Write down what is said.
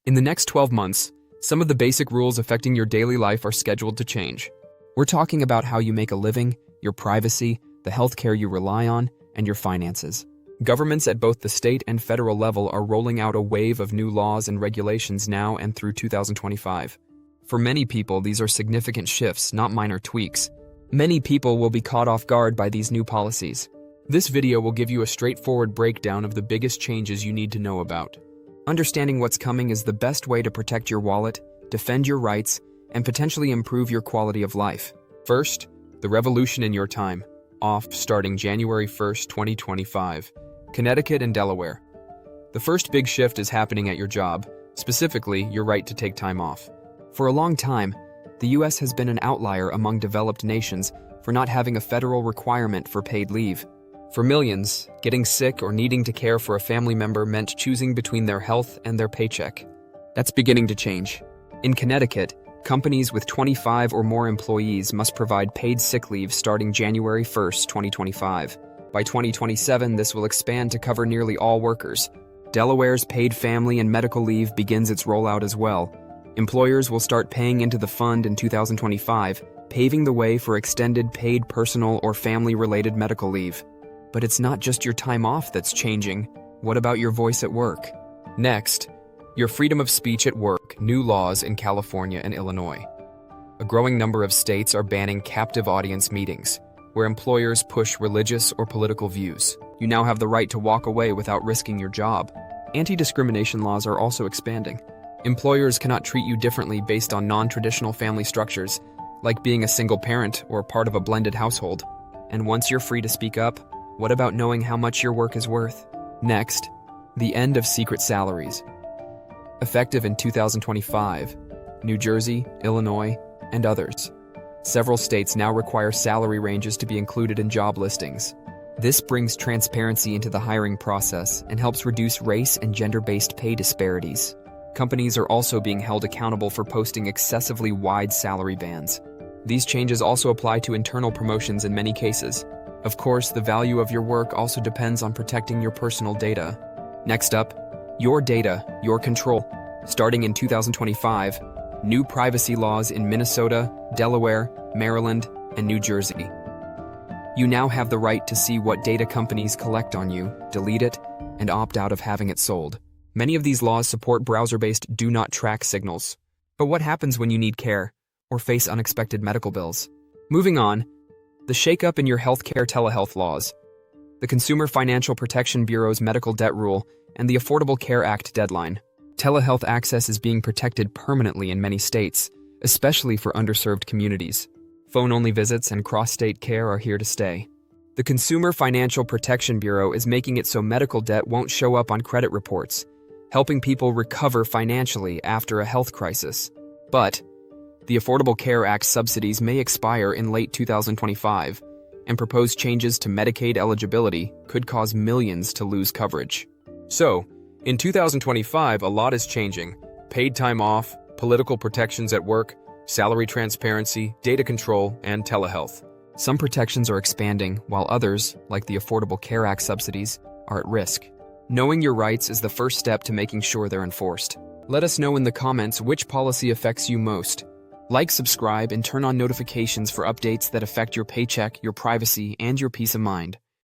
In the next 12 months, some of the basic rules affecting your daily life are scheduled to change. We're talking about how you make a living, your privacy, the healthcare you rely on, and your finances. Governments at both the state and federal level are rolling out a wave of new laws and regulations now and through 2025. For many people, these are significant shifts, not minor tweaks. Many people will be caught off guard by these new policies. This video will give you a straightforward breakdown of the biggest changes you need to know about. Understanding what's coming is the best way to protect your wallet, defend your rights, and potentially improve your quality of life. First, the revolution in your time, off starting January 1st, 2025. Connecticut and Delaware. The first big shift is happening at your job, specifically your right to take time off. For a long time, the U.S. has been an outlier among developed nations for not having a federal requirement for paid leave. For millions, getting sick or needing to care for a family member meant choosing between their health and their paycheck. That's beginning to change. In Connecticut, companies with 25 or more employees must provide paid sick leave starting January 1st, 2025. By 2027, this will expand to cover nearly all workers. Delaware's paid family and medical leave begins its rollout as well. Employers will start paying into the fund in 2025, paving the way for extended paid personal or family-related medical leave. But it's not just your time off that's changing. What about your voice at work? Next, your freedom of speech at work, new laws in California and Illinois. A growing number of states are banning captive audience meetings, where employers push religious or political views. You now have the right to walk away without risking your job. Anti-discrimination laws are also expanding. Employers cannot treat you differently based on non-traditional family structures, like being a single parent or part of a blended household. And once you're free to speak up, what about knowing how much your work is worth? Next, the end of secret salaries. Effective in 2025, New Jersey, Illinois, and others. Several states now require salary ranges to be included in job listings. This brings transparency into the hiring process and helps reduce race and gender-based pay disparities. Companies are also being held accountable for posting excessively wide salary bands. These changes also apply to internal promotions in many cases. Of course, the value of your work also depends on protecting your personal data. Next up, your data, your control. Starting in 2025, new privacy laws in Minnesota, Delaware, Maryland, and New Jersey. You now have the right to see what data companies collect on you, delete it, and opt out of having it sold. Many of these laws support browser-based do not track signals. But what happens when you need care or face unexpected medical bills? Moving on, the shakeup in your healthcare telehealth laws, the Consumer Financial Protection Bureau's medical debt rule, and the Affordable Care Act deadline. Telehealth access is being protected permanently in many states, especially for underserved communities. Phone-only visits and cross-state care are here to stay. The Consumer Financial Protection Bureau is making it so medical debt won't show up on credit reports, helping people recover financially after a health crisis. But the Affordable Care Act subsidies may expire in late 2025, and proposed changes to Medicaid eligibility could cause millions to lose coverage. So, in 2025, a lot is changing. Paid time off, political protections at work, salary transparency, data control, and telehealth. Some protections are expanding, while others, like the Affordable Care Act subsidies, are at risk. Knowing your rights is the first step to making sure they're enforced. Let us know in the comments which policy affects you most. Like, subscribe, and turn on notifications for updates that affect your paycheck, your privacy, and your peace of mind.